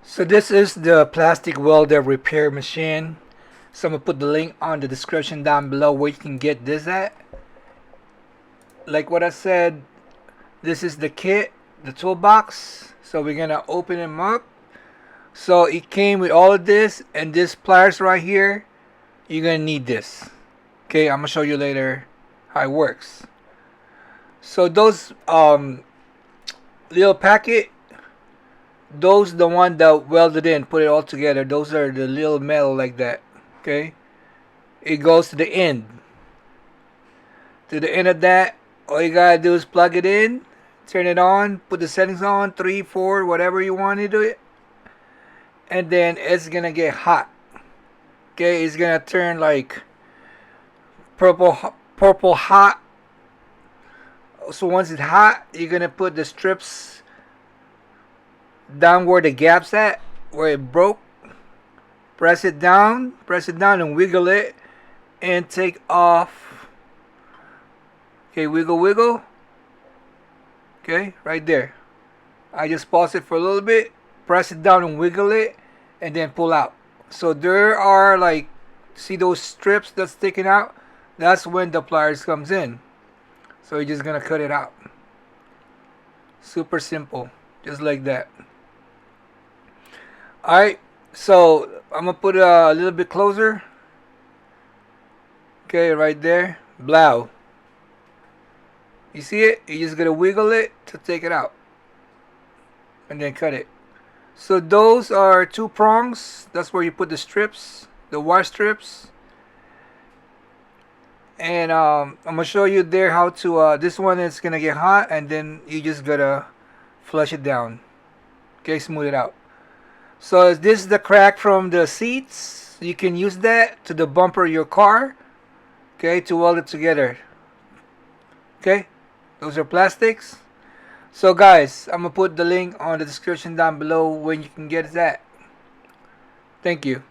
So this is the plastic welder repair machine. So I'm gonna put the link on the description down below where you can get this at. Like what I said, this is the kit, the toolbox. So we're gonna open them up. So it came with all of this and this pliers right here. You're gonna need this. Okay, I'm gonna show you later how it works. So those little packet, those the one that welded in, put it all together. Those are the little metal like that. Okay, it goes to the end. To the end of that, all you gotta do is plug it in, turn it on, put the settings on, 3, 4, whatever you want to do it, and then it's gonna get hot. Okay, it's gonna turn like purple hot. So once it's hot, you're gonna put the strips down where the gap's at, where it broke. Press it down and wiggle it and take off. Okay, wiggle. Okay, right there. I just pause it for a little bit, press it down and wiggle it, and then pull out. So there are like, see those strips that's sticking out? That's when the pliers comes in. So you're just gonna cut it out. Super simple, just like that. Alright, so I'm gonna put it a little bit closer. Okay, right there. Blow. You see it? You're just gonna wiggle it to take it out. And then cut it. So those are 2 prongs. That's where you put the strips, the wire strips. And I'm gonna show you there how to this one is gonna get hot, and then you just gotta flush it down. Okay, smooth it out. So this is the crack from the seats. You can use that to the bumper of your car. Okay, to weld it together. Okay, those are plastics. So guys, I'm gonna put the link on the description down below when you can get that. Thank you.